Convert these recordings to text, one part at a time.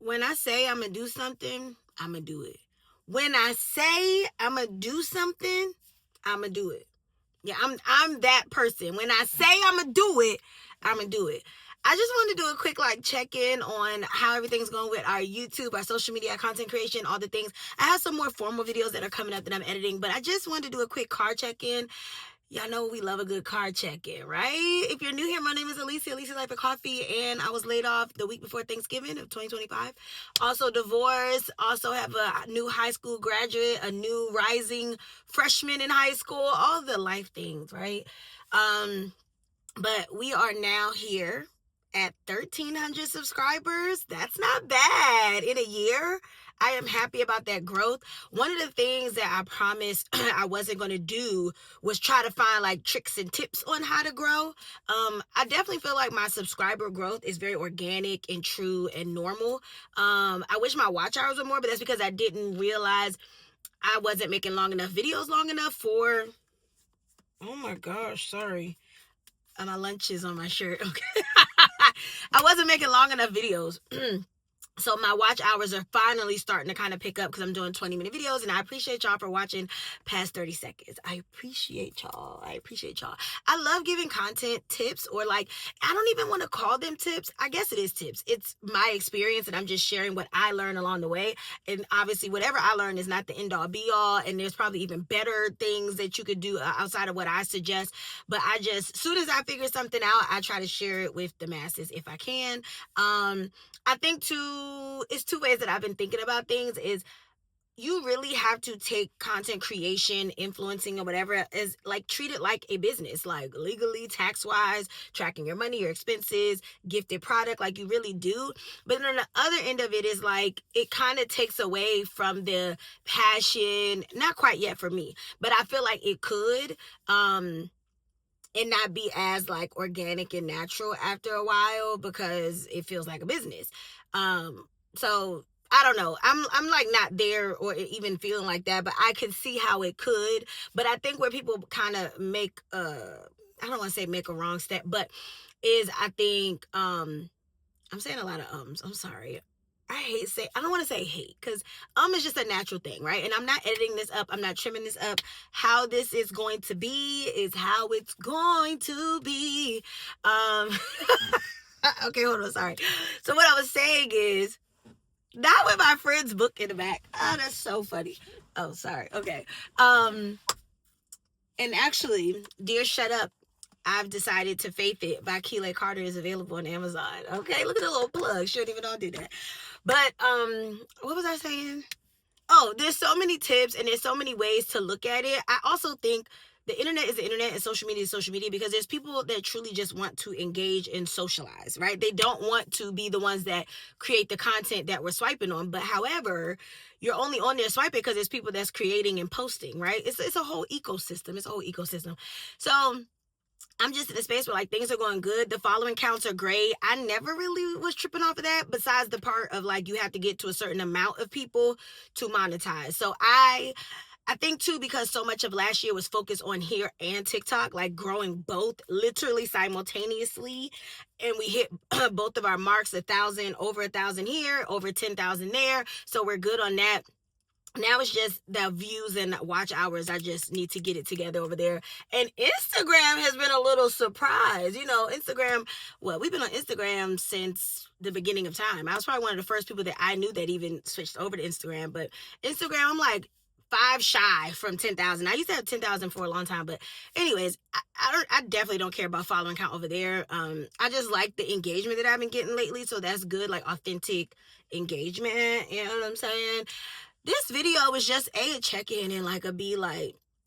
when I say I'm going to do something, I'm going to do it. When I say I'm going to do something, I'm going to do it. Yeah, I'm that person. When I say I'm going to do it, I'm going to do it. I just wanted to do a quick check-in on how everything's going with our YouTube, our social media, content creation, all the things. I have some more formal videos that are coming up that I'm editing, but I just wanted to do a quick car check-in. Y'all know we love a good car check-in, right? If you're new here, my name is Alicia Life of Coffee, and I was laid off the week before Thanksgiving of 2025. Also divorced, also have a new high school graduate, a new rising freshman in high school, all the life things, right? But we are now here at 1,300 subscribers. That's not bad in a year. I am happy about that growth. One of the things that I promised I wasn't going to do was try to find tricks and tips on how to grow. I definitely feel like my subscriber growth is very organic and true and normal. I wish my watch hours were more, but that's because I didn't realize I wasn't making videos long enough for... Oh my gosh, sorry. My lunch is on my shirt. Okay. I wasn't making long enough videos. So my watch hours are finally starting to kind of pick up because I'm doing 20-minute videos, and I appreciate y'all for watching past 30 seconds. I appreciate y'all. I love giving content tips, or I don't even want to call them tips. I guess it is tips. It's my experience, and I'm just sharing what I learned along the way. And obviously whatever I learned is not the end all be all, and there's probably even better things that you could do outside of what I suggest. But as soon as I figure something out, I try to share it with the masses if I can. I think it's two ways that I've been thinking about things. Is you really have to take content creation, influencing, or whatever, as treat it like a business, legally, tax-wise, tracking your money, your expenses, gifted product, you really do. But then on the other end of it is it kind of takes away from the passion. Not quite yet for me, but I feel like it could. And not be as organic and natural after a while, because it feels like a business. So I don't know. I'm not there or even feeling like that, but I can see how it could. But I think where people kind of make I don't want to say make a wrong step, but is I think I'm saying a lot of ums. I'm sorry. I don't want to say hate, because is just a natural thing, right? And I'm not editing this up. I'm not trimming this up. How this is going to be is how it's going to be. Okay, hold on, sorry. So what I was saying is, not with my friend's book in the back. Oh, that's so funny. Oh, sorry. Okay. And actually, Dear Shut Up, I've decided to faith it by Keelan Carter is available on Amazon. Okay, look at the little plug. Shouldn't even all do that. But what was I saying? Oh, there's so many tips and there's so many ways to look at it. I also think the internet is the internet and social media is social media, because there's people that truly just want to engage and socialize, right? They don't want to be the ones that create the content that we're swiping on. But however, you're only on there swiping because there's people that's creating and posting, right? It's a whole ecosystem. So I'm just in a space where things are going good. The following counts are great. I never really was tripping off of that, besides the part of you have to get to a certain amount of people to monetize. So I think too, because so much of last year was focused on here and TikTok, growing both literally simultaneously. And we hit both of our marks, 1,000, over 1,000 here, over 10,000 there. So we're good on that. Now it's just the views and watch hours. I just need to get it together over there. And Instagram has been a little surprise. Instagram, we've been on Instagram since the beginning of time. I was probably one of the first people that I knew that even switched over to Instagram. But Instagram, I'm 5 shy from 10,000. I used to have 10,000 for a long time. But anyways, I definitely don't care about following count over there. I just like the engagement that I've been getting lately. So that's good, authentic engagement. You know what I'm saying? This video was just a check-in and a be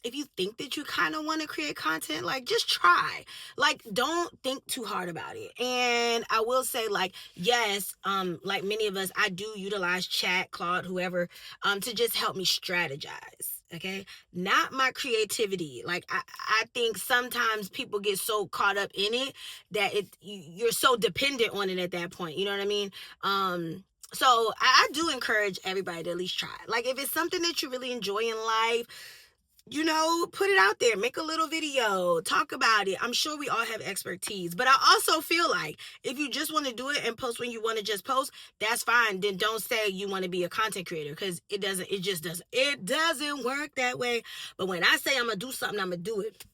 if you think that you kind of want to create content, just try. Don't think too hard about it. And I will say, yes, like many of us, I do utilize chat, Claude, whoever, to just help me strategize. Okay, not my creativity. I think sometimes people get so caught up in it that you're so dependent on it at that point. You know what I mean? So I do encourage everybody to at least try. If it's something that you really enjoy in life, put it out there, make a little video, talk about it. I'm sure we all have expertise, but I also feel like if you just want to do it and post when you want to just post, that's fine. Then don't say you want to be a content creator, because it doesn't work that way. But when I say I'm going to do something, I'm going to do it.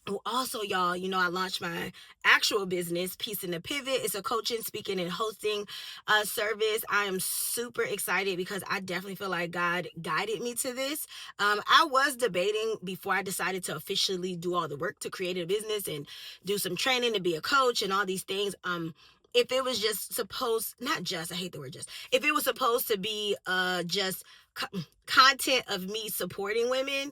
Oh, also, y'all, I launched my actual business, Peace in the Pivot. It's a coaching, speaking, and hosting service. I am super excited because I definitely feel like God guided me to this. I was debating before I decided to officially do all the work to create a business and do some training to be a coach and all these things. If it was just if it was supposed to be just content of me supporting women,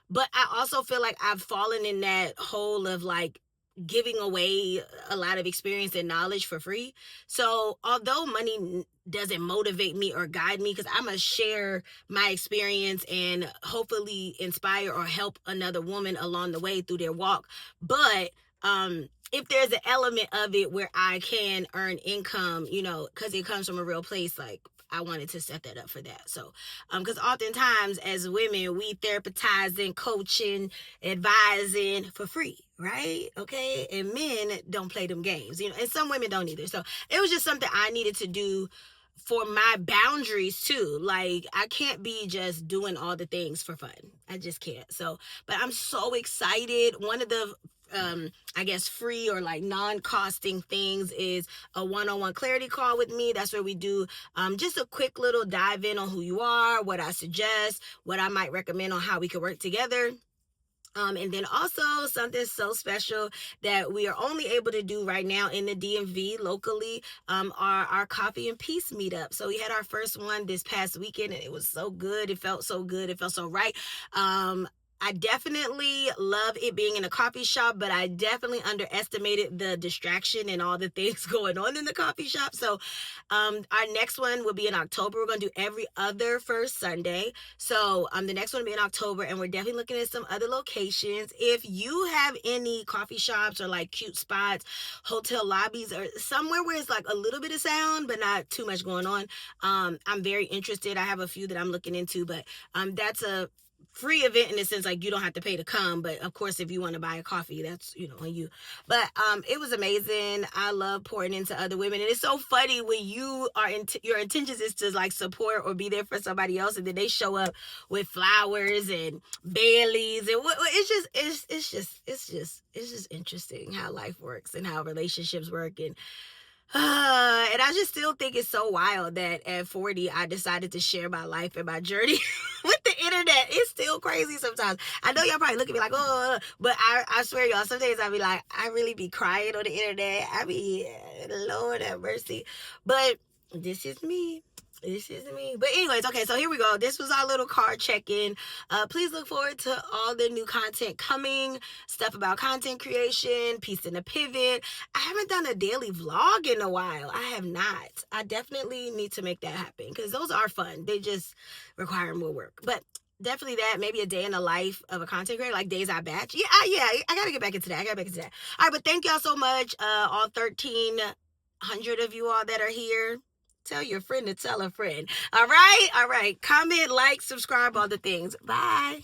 but I also feel like I've fallen in that hole of like giving away a lot of experience and knowledge for free. So although money doesn't motivate me or guide me, because I'm going to share my experience and hopefully inspire or help another woman along the way through their walk. But if there's an element of it where I can earn income, because it comes from a real place, like I wanted to set that up for that. So, because oftentimes as women, we therapizing, coaching, advising for free, right? Okay. And men don't play them games, and some women don't either. So it was just something I needed to do for my boundaries too. Like, I can't be just doing all the things for fun. I just can't. So, but I'm so excited. One of the I guess free or like non-costing things is a one-on-one clarity call with me. That's where we do just a quick little dive in on who you are, what I suggest, what I might recommend on how we could work together. And then also something so special that we are only able to do right now in the DMV locally, are our Coffee and Peace meetup. So we had our first one this past weekend and it was so good. It felt so good. It felt so right. I definitely love it being in a coffee shop, but I definitely underestimated the distraction and all the things going on in the coffee shop. So our next one will be in October. We're going to do every other first Sunday. So the next one will be in October, and we're definitely looking at some other locations. If you have any coffee shops or like cute spots, hotel lobbies, or somewhere where it's like a little bit of sound, but not too much going on, I'm very interested. I have a few that I'm looking into, but that's a free event in the sense like you don't have to pay to come, but of course if you want to buy a coffee, that's on you. But it was amazing. I love pouring into other women, and it's so funny when you are your intentions is to like support or be there for somebody else, and then they show up with flowers and Baileys, and it's just interesting how life works and how relationships work. And I just still think it's so wild that at 40 I decided to share my life and my journey with the internet. It's still crazy sometimes. I know y'all probably look at me like, oh, but I swear y'all, some days I be like, I really be crying on the internet. I be, Lord have mercy. But this is me. But anyways, okay, so here we go. This was our little card check-in. Please look forward to all the new content coming, stuff about content creation, Peace in the Pivot. I haven't done a daily vlog in a while. I have not. I definitely need to make that happen because those are fun. They just require more work. But definitely that, maybe a day in the life of a content creator, like days I batch. Yeah, I gotta get back into that. All right, but thank y'all so much. All 1,300 of you all that are here. Tell your friend to tell a friend. All right. Comment, like, subscribe, all the things. Bye.